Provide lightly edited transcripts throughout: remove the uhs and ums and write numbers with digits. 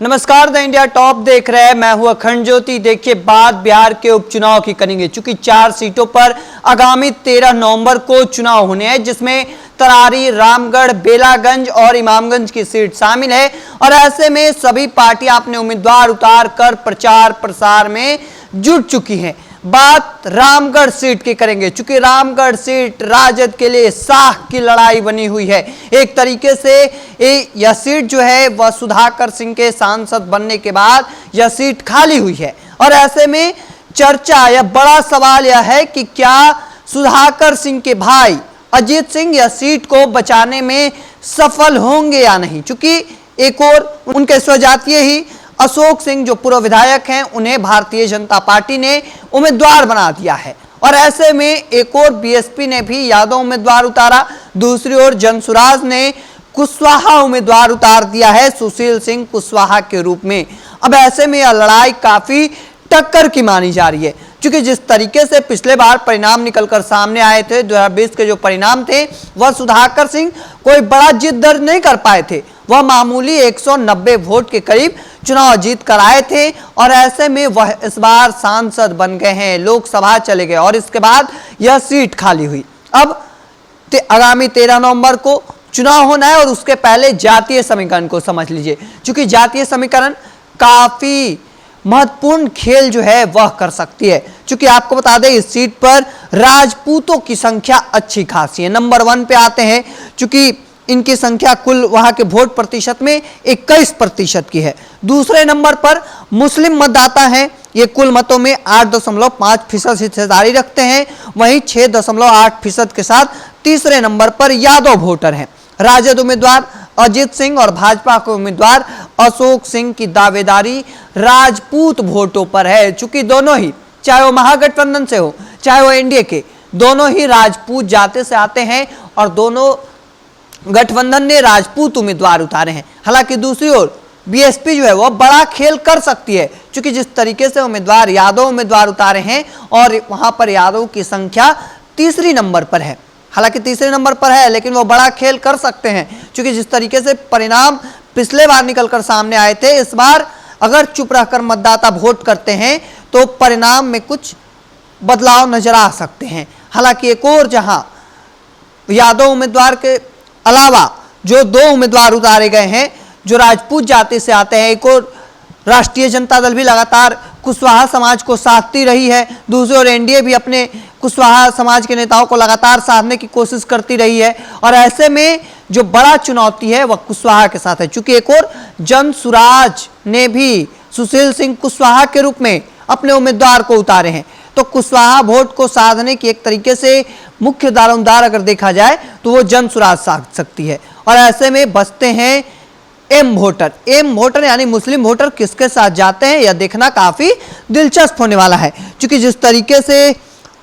नमस्कार, the India top देख रहे हैं। मैं हूं अखंड ज्योति। देखिए, बात बिहार के उपचुनाव की करेंगे, चूंकि 4 सीटों पर आगामी 13 नवंबर को चुनाव होने हैं, जिसमें तरारी, रामगढ़, बेलागंज और इमामगंज की सीट शामिल है। और ऐसे में सभी पार्टियां अपने उम्मीदवार उतार कर प्रचार प्रसार में जुट चुकी हैं। बात रामगढ़ सीट की करेंगे, चूंकि रामगढ़ सीट राजद के लिए साख की लड़ाई बनी हुई है। एक तरीके से यह सीट जो है वह सुधाकर सिंह के सांसद बनने के बाद यह सीट खाली हुई है। और ऐसे में चर्चा या बड़ा सवाल यह है कि क्या सुधाकर सिंह के भाई अजीत सिंह यह सीट को बचाने में सफल होंगे या नहीं, चूंकि एक और उनके स्वजातीय ही अशोक सिंह जो पूर्व विधायक हैं, उन्हें भारतीय जनता पार्टी ने उम्मीदवार बना दिया है। और ऐसे में एक और बीएसपी ने भी यादव उम्मीदवार उतारा, दूसरी ओर जनसुराज ने कुशवाहा उम्मीदवार उतार दिया है सुशील सिंह कुशवाहा के रूप में। अब ऐसे में यह लड़ाई काफी टक्कर की मानी जा रही है, क्योंकि जिस तरीके से पिछले बार परिणाम निकलकर सामने आए थे, 2020 के जो परिणाम थे, वह सुधाकर सिंह कोई बड़ा जीत दर्ज नहीं कर पाए थे। वह मामूली 190 वोट के करीब चुनाव जीत कर आए थे। और ऐसे में वह इस बार सांसद बन गए हैं, लोकसभा चले गए और इसके बाद यह सीट खाली हुई। अब आगामी 13 नवंबर को चुनाव होना है और उसके पहले जातीय समीकरण को समझ लीजिए, क्योंकि जातीय समीकरण काफी महत्वपूर्ण खेल जो है वह कर सकती है। क्योंकि आपको बता दें, इस सीट पर राजपूतों की संख्या अच्छी खासी है। नंबर 1 पे आते हैं, क्योंकि इनकी संख्या कुल वहां के वोट प्रतिशत में 21% की है। दूसरे नंबर पर मुस्लिम मतदाता हैं, ये कुल मतों में 8.5% हिस्सेदारी रखते हैं। वहीं 6.8% के साथ तीसरे नंबर पर यादव वोटर हैं। राजद उम्मीदवार अजीत सिंह और भाजपा के उम्मीदवार अशोक सिंह की दावेदारी राजपूत वोटों पर है, चूंकि दोनों ही, चाहे वो महागठबंधन से हो चाहे वो एनडीए के, दोनों ही राजपूत जाति से आते हैं और दोनों गठबंधन ने राजपूत उम्मीदवार उतारे हैं। हालांकि दूसरी ओर बीएसपी जो है वह बड़ा खेल कर सकती है, क्योंकि जिस तरीके से उम्मीदवार यादव उम्मीदवार उतारे हैं और वहां पर यादव की संख्या तीसरी नंबर पर है। हालांकि तीसरे नंबर पर है, लेकिन वो बड़ा खेल कर सकते हैं, क्योंकि जिस तरीके से परिणाम पिछले बार निकलकर सामने आए थे, इस बार अगर चुप रहकर मतदाता वोट करते हैं तो परिणाम में कुछ बदलाव नजर आ सकते हैं। हालांकि एक और जहां यादव उम्मीदवार के अलावा जो 2 उम्मीदवार उतारे गए हैं जो राजपूत जाति से आते हैं, एक और राष्ट्रीय जनता दल भी लगातार कुशवाहा समाज को साधती रही है, दूसरी ओर एनडीए भी अपने कुशवाहा समाज के नेताओं को लगातार साधने की कोशिश करती रही है। और ऐसे में जो बड़ा चुनौती है वह कुशवाहा के साथ है, चूंकि एक और जनसुराज ने भी सुशील सिंह कुशवाहा के रूप में अपने उम्मीदवार को उतारे हैं। तो कुशवाहा वोट को साधने की एक तरीके से मुख्य दारोमदार अगर देखा जाए तो वो जनसुराज साध सकती है। और ऐसे में बचते हैं एम वोटर यानी मुस्लिम वोटर किसके साथ जाते हैं, यह देखना काफी दिलचस्प होने वाला है, क्योंकि जिस तरीके से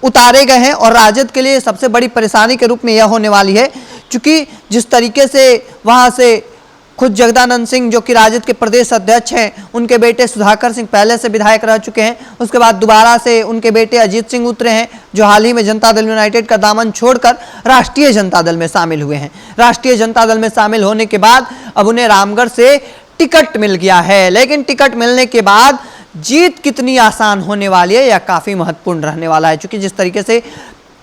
उतारे गए हैं और राजद के लिए सबसे बड़ी परेशानी के रूप में यह होने वाली है, क्योंकि जिस तरीके से वहां से खुद जगदानंद सिंह जो कि राजद के प्रदेश अध्यक्ष हैं, उनके बेटे सुधाकर सिंह पहले से विधायक रह चुके हैं, उसके बाद दोबारा से उनके बेटे अजीत सिंह उतरे हैं, जो हाल ही में जनता दल यूनाइटेड का दामन छोड़कर राष्ट्रीय जनता दल में शामिल हुए हैं। राष्ट्रीय जनता दल में शामिल होने के बाद अब उन्हें रामगढ़ से टिकट मिल गया है, लेकिन टिकट मिलने के बाद जीत कितनी आसान होने वाली है यह काफी महत्वपूर्ण रहने वाला है, क्योंकि जिस तरीके से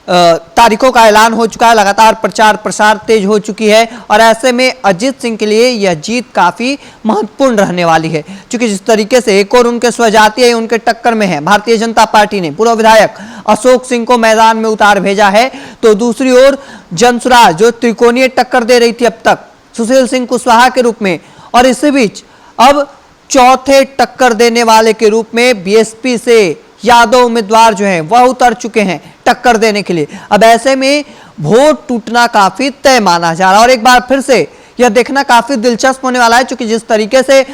तारीखों का ऐलान हो चुका है, लगातार प्रचार प्रसार तेज हो चुकी है। और ऐसे में अजीत सिंह के लिए यह जीत काफी महत्वपूर्ण रहने वाली है, क्योंकि जिस तरीके से एक और उनके स्वजातीय उनके टक्कर में है, भारतीय जनता पार्टी ने पूर्व विधायक अशोक सिंह को मैदान में उतार भेजा है, तो दूसरी ओर जनसुराज जो त्रिकोणीय टक्कर दे रही थी अब तक सुशील सिंह कुशवाहा के रूप में, और इसी बीच अब चौथे टक्कर देने वाले के रूप में बीएसपी से यादव उम्मीदवार जो हैं वह उतर चुके हैं टक्कर देने के लिए। अब ऐसे में वोट टूटना काफी तय माना जा रहा है और एक बार फिर से यह देखना काफी दिलचस्प होने वाला है, क्योंकि जिस तरीके से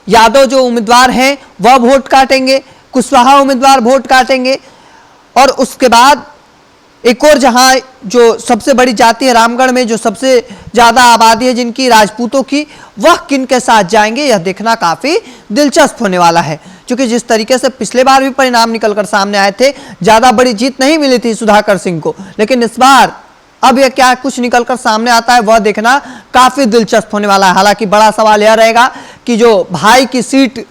यादव जो उम्मीदवार हैं वह वोट काटेंगे, कुशवाहा उम्मीदवार वोट काटेंगे, और उसके बाद एक और जहां जो सबसे बड़ी जाति है रामगढ़ में, जो सबसे ज्यादा आबादी है जिनकी राजपूतों की, वह किन के साथ जाएंगे यह देखना काफी दिलचस्प होने वाला है, क्योंकि जिस तरीके से पिछले बार भी परिणाम निकलकर सामने आए थे, ज्यादा बड़ी जीत नहीं मिली थी सुधाकर सिंह को, लेकिन इस बार अब यह क्या कुछ निकलकर सामने आता है वह देखना काफी दिलचस्प होने वाला है। हालांकि बड़ा सवाल यह रहेगा कि जो भाई की सीट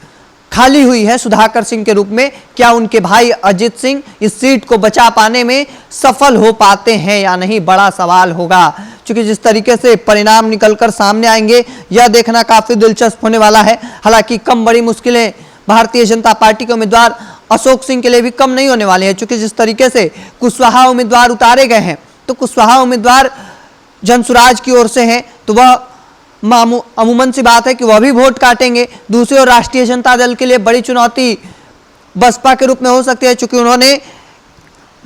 खाली हुई है सुधाकर सिंह के रूप में, क्या उनके भाई अजित सिंह इस सीट को बचा पाने में सफल हो पाते हैं या नहीं, बड़ा सवाल होगा। क्योंकि जिस तरीके से परिणाम निकलकर सामने आएंगे यह देखना काफी दिलचस्प होने वाला है। हालांकि कम बड़ी मुश्किलें भारतीय जनता पार्टी के उम्मीदवार अशोक सिंह के लिए भी कम नहीं होने वाली है। क्योंकि जिस तरीके से कुशवाहा उम्मीदवार उतारे गए हैं तो कुशवाहा उम्मीदवार जनसुराज की ओर से हैं, तो वह अमूमन सी बात है कि वह भी वोट काटेंगे। दूसरी ओर राष्ट्रीय जनता दल के लिए बड़ी चुनौती बसपा के रूप में हो सकती है, क्योंकि उन्होंने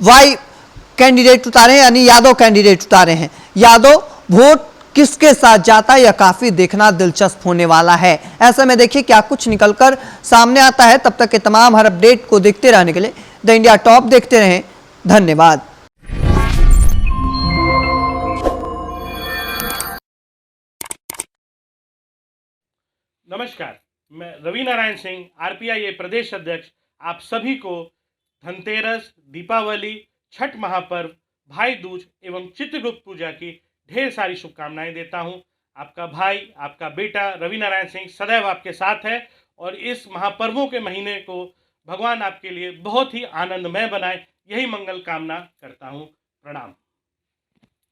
वाई कैंडिडेट उतारे हैं, यानी यादव कैंडिडेट उतारे हैं। यादव वोट किसके साथ जाता है यह काफी देखना दिलचस्प होने वाला है। ऐसे में देखिए क्या कुछ निकलकर सामने आता है। तब तक के तमाम हर अपडेट को देखते रहने के लिए द इंडिया टॉप देखते रहें। धन्यवाद। नमस्कार, मैं रवि नारायण सिंह, आरपीआई प्रदेश अध्यक्ष, आप सभी को धनतेरस, दीपावली, छठ महापर्व, भाई दूज एवं चित्रगुप्त पूजा की ढेर सारी शुभकामनाएं देता हूं। आपका भाई, आपका बेटा रवि नारायण सिंह सदैव आपके साथ है और इस महापर्वों के महीने को भगवान आपके लिए बहुत ही आनंदमय बनाए, यही मंगल कामना करता हूं। प्रणाम।